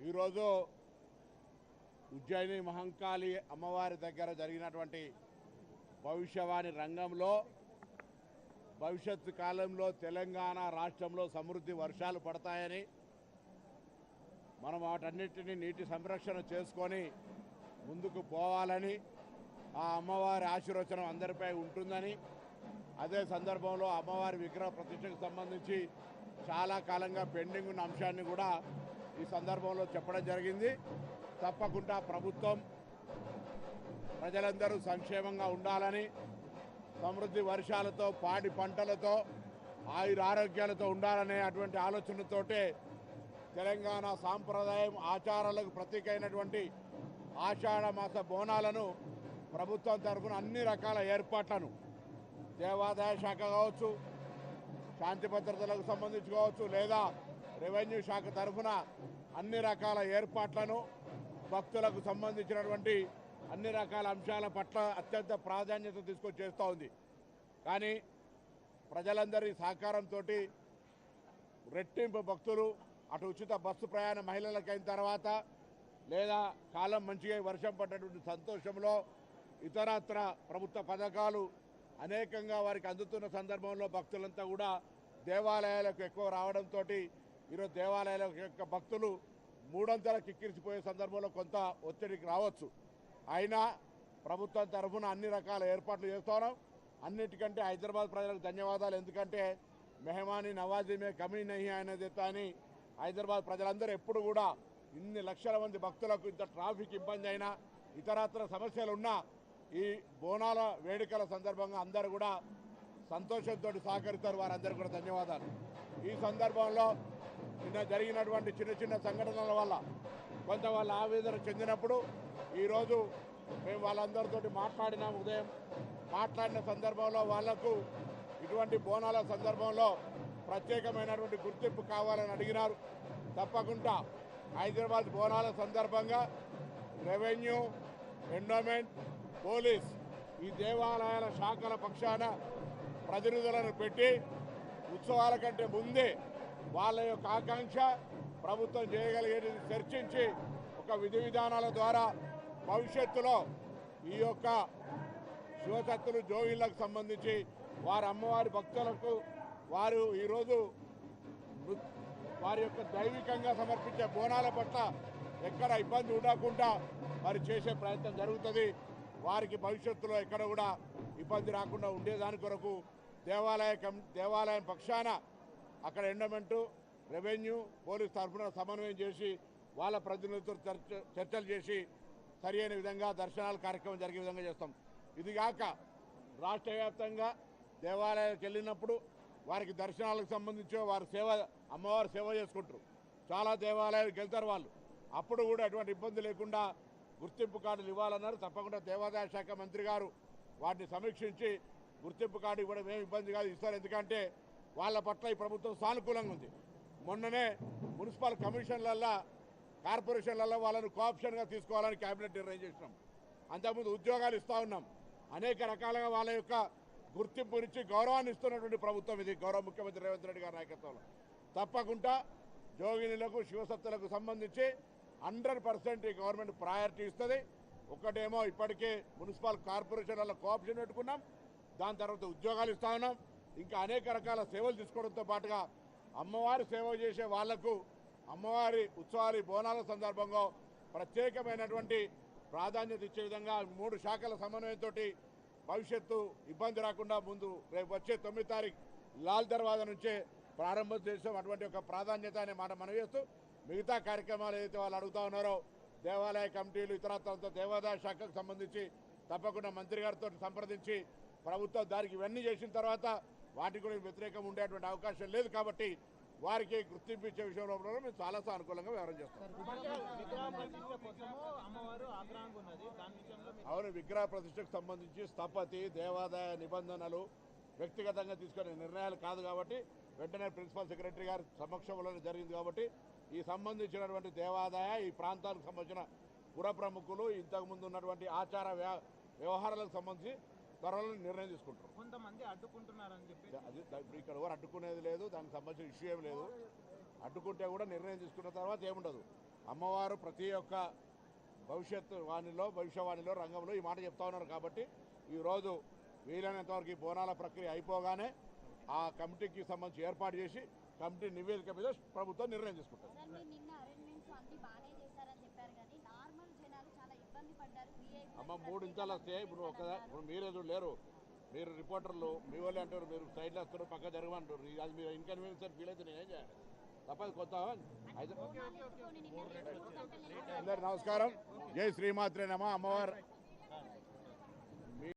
ఈరోజు ఉజ్జయిని మహంకాళి అమ్మవారి దగ్గర జరిగినటువంటి భవిష్యవాణి రంగంలో భవిష్యత్తు కాలంలో తెలంగాణ రాష్ట్రంలో సమృద్ధి వర్షాలు పడతాయని, మనం వాటన్నిటినీ నీటి సంరక్షణ చేసుకొని ముందుకు పోవాలని, ఆ అమ్మవారి ఆశీర్వచనం అందరిపై ఉంటుందని, అదే సందర్భంలో అమ్మవారి విగ్రహ ప్రతిష్టకు సంబంధించి చాలా కాలంగా పెండింగ్ ఉన్న అంశాన్ని కూడా ఈ సందర్భంలో చెప్పడం జరిగింది. తప్పకుండా ప్రభుత్వం ప్రజలందరూ సంక్షేమంగా ఉండాలని, సమృద్ధి వర్షాలతో పాడి పంటలతో ఆయురారోగ్యాలతో ఉండాలనే అటువంటి ఆలోచనతోటే తెలంగాణ సాంప్రదాయం ఆచారాలకు ప్రతీక అయినటువంటి ఆషాఢ మాస బోనాలను ప్రభుత్వం తరఫున అన్ని రకాల ఏర్పాట్లను దేవాదాయ శాఖ కావచ్చు, శాంతి భద్రతలకు సంబంధించి కావచ్చు, లేదా రెవెన్యూ శాఖ తరఫున అన్ని రకాల ఏర్పాట్లను భక్తులకు సంబంధించినటువంటి అన్ని రకాల అంశాల పట్ల అత్యంత ప్రాధాన్యత తీసుకొని చేస్తూ ఉంది. కానీ ప్రజలందరి సహకారంతో రెట్టింపు భక్తులు అటు ఉచిత బస్సు ప్రయాణం మహిళలకైన తర్వాత, లేదా కాలం మంచిగా వర్షం పడ్డటువంటి సంతోషంలో ఇతరత్ర ప్రభుత్వ పథకాలు అనేకంగా వారికి అందుతున్న సందర్భంలో భక్తులంతా కూడా దేవాలయాలకు ఎక్కువ రావడంతో ఈరోజు దేవాలయాల యొక్క భక్తులు మూడంతల కిక్కిరిసిపోయే సందర్భంలో కొంత ఒత్తిడికి రావచ్చు. అయినా ప్రభుత్వం తరఫున అన్ని రకాల ఏర్పాట్లు చేస్తున్నాం. అన్నిటికంటే హైదరాబాద్ ప్రజలకు ధన్యవాదాలు. ఎందుకంటే మెహమాని నవాజీ మే కమీ నహీ అనేది అని హైదరాబాద్ ప్రజలందరూ ఎప్పుడు కూడా ఇన్ని లక్షల మంది భక్తులకు ఇంత ట్రాఫిక్ ఇబ్బంది అయినా, ఇతరత్ర సమస్యలు ఉన్నా ఈ బోనాల వేడుకల సందర్భంగా అందరూ కూడా సంతోషంతో సహకరిస్తారు. వారందరూ కూడా ధన్యవాదాలు. ఈ సందర్భంలో నిన్న జరిగినటువంటి చిన్న చిన్న సంఘటనల వల్ల కొంత వాళ్ళ ఆవేదన చెందినప్పుడు ఈరోజు మేము వాళ్ళందరితో మాట్లాడినాం. ఉదయం మాట్లాడిన సందర్భంలో వాళ్లకు ఇటువంటి బోనాల సందర్భంలో ప్రత్యేకమైనటువంటి గుర్తింపు కావాలని అడిగినారు. తప్పకుండా హైదరాబాద్ బోనాల సందర్భంగా రెవెన్యూ, ఎండోమెంట్, పోలీస్ ఈ దేవాలయాల శాఖల పక్షాన ప్రతినిధులను పెట్టి ఉత్సవాల కంటే ముందే వాళ్ళ యొక్క ఆకాంక్ష ప్రభుత్వం చేయగలిగేది చర్చించి ఒక విధి విధానాల ద్వారా భవిష్యత్తులో ఈ యొక్క శివశక్తులు జోగిళ్లకు సంబంధించి వారి అమ్మవారి భక్తులకు వారు ఈరోజు వారి యొక్క దైవికంగా సమర్పించే బోనాల పట్ల ఎక్కడ ఇబ్బంది ఉండకుండా వారు చేసే ప్రయత్నం జరుగుతుంది. వారికి భవిష్యత్తులో ఎక్కడ కూడా ఇబ్బంది రాకుండా ఉండేదాని కొరకు దేవాలయం పక్షాన అక్కడ ఎండోమెంటు, రెవెన్యూ, పోలీస్ తరఫున సమన్వయం చేసి వాళ్ళ ప్రతినిధులతో చర్చలు చేసి సరి అయిన విధంగా దర్శనాల కార్యక్రమం జరిగే విధంగా చేస్తాం. ఇదిగాక రాష్ట్ర వ్యాప్తంగా దేవాలయాలకు వెళ్ళినప్పుడు వారికి దర్శనాలకు సంబంధించి వారు అమ్మవారు సేవ చేసుకుంటారు. చాలా దేవాలయాలకు వెళ్తారు వాళ్ళు. అప్పుడు కూడా ఎటువంటి ఇబ్బంది లేకుండా గుర్తింపు కార్డులు ఇవ్వాలన్నారు. తప్పకుండా దేవాదాయ శాఖ మంత్రి గారు వాటిని సమీక్షించి గుర్తింపు కార్డు ఇవ్వడం ఏమి ఇబ్బంది కాదు, ఇస్తారు. ఎందుకంటే వాళ్ళ పట్ల ఈ ప్రభుత్వం సానుకూలంగా ఉంది. మొన్ననే మున్సిపల్ కమిషన్లల్లో, కార్పొరేషన్లలో వాళ్ళను కోఆప్షన్గా తీసుకోవాలని కేబినెట్ నిర్ణయం చేసినాం. అంతకుముందు ఉద్యోగాలు ఇస్తూ ఉన్నాం. అనేక రకాలుగా వాళ్ళ యొక్క గుర్తింపునిచ్చి గౌరవాన్ని ఇస్తున్నటువంటి ప్రభుత్వం ఇది, గౌరవ ముఖ్యమంత్రి రేవంత్ రెడ్డి గారి నాయకత్వంలో. తప్పకుండా జోగినులకు, శివసత్తులకు సంబంధించి 100% ఈ గవర్నమెంట్ ప్రయారిటీ ఇస్తుంది. ఒకటేమో ఇప్పటికే మున్సిపల్ కార్పొరేషన్లలో కోఆప్షన్ పెట్టుకున్నాం, దాని తర్వాత ఉద్యోగాలు ఇస్తా ఉన్నాం. ఇంకా అనేక రకాల సేవలు తీసుకోవడంతో పాటుగా అమ్మవారి సేవ చేసే వాళ్లకు అమ్మవారి ఉత్సవాలు బోనాల సందర్భంగా ప్రత్యేకమైనటువంటి ప్రాధాన్యత ఇచ్చే విధంగా 3 శాఖల సమన్వయంతో భవిష్యత్తు ఇబ్బంది రాకుండా ముందు రేపు వచ్చే 9 తారీఖు లాల్ దర్వాజా నుంచే ప్రారంభం చేసాం. అటువంటి ఒక ప్రాధాన్యత అనే మాట మనం చేస్తూ మిగతా కార్యక్రమాలు ఏదైతే వాళ్ళు అడుగుతా ఉన్నారో దేవాలయ కమిటీలు ఇతరత్ర దేవాదాయ శాఖకు సంబంధించి తప్పకుండా మంత్రి గారితో సంప్రదించి ప్రభుత్వం దానికి ఇవన్నీ చేసిన తర్వాత వాటికి కూడా వ్యతిరేకం ఉండేటువంటి అవకాశం లేదు. కాబట్టి వారికి గుర్తింపు ఇచ్చే విషయంలో మేము చాలా సానుకూలంగా వ్యవహారం చేస్తాం. అవును, విగ్రహ ప్రతిష్టకు సంబంధించి స్థపతి, దేవాదాయ నిబంధనలు వ్యక్తిగతంగా తీసుకునే నిర్ణయాలు కాదు. కాబట్టి వెంటనే ప్రిన్సిపల్ సెక్రటరీ గారి సమక్షంలోనే జరిగింది. కాబట్టి ఈ సంబంధించినటువంటి దేవాదాయ ఈ ప్రాంతాలకు సంబంధించిన పుర ప్రముఖులు ఇంతకుముందు ఉన్నటువంటి ఆచార వ్యవహారాలకు సంబంధించి త్వరలో నిర్ణయం తీసుకుంటారు. కొంతమంది అడ్డుకుంటున్నారని చెప్పి అది ఇక్కడ ఎవరు అడ్డుకునేది లేదు, దానికి సంబంధించిన ఇష్యూ ఏం లేదు. అడ్డుకుంటే కూడా నిర్ణయం తీసుకున్న తర్వాత ఏముండదు. అమ్మవారు ప్రతి ఒక్క భవిష్యవాణిలో రంగంలో ఈ మాట చెప్తా ఉన్నారు. కాబట్టి ఈరోజు వీలైనంత వరకు ఈ బోనాల ప్రక్రియ అయిపోగానే ఆ కమిటీకి సంబంధించి ఏర్పాటు చేసి కమిటీ నివేదిక మీద ప్రభుత్వం నిర్ణయం తీసుకుంటుంది. సార్, మీరు నిన్న అరేంజ్మెంట్స్ అన్ని బాగానే చేశారని చెప్పారు కానీ నార్మల్ జనాలు చాలా ఇబ్బంది పడ్డారు. అమ్మ 3 ఇంచాలు వస్తాయి. ఇప్పుడు మీరే లేరు, మీరు రిపోర్టర్లు మీ వాళ్ళే అంటారు, మీరు సైడ్లో వస్తారు, పక్క జరగమంటారు. అది మీరు ఇన్కన్వీనియన్స్ ఫీల్ అయితే నేనేం చేయాలి? తప్పదు. కొత్త అయితే బోనాలు ఎత్తుకొని నిన్న 2-3 గంటలు అందరు నమస్కారం. జై శ్రీమాత్రే నమః. అమ్మవారు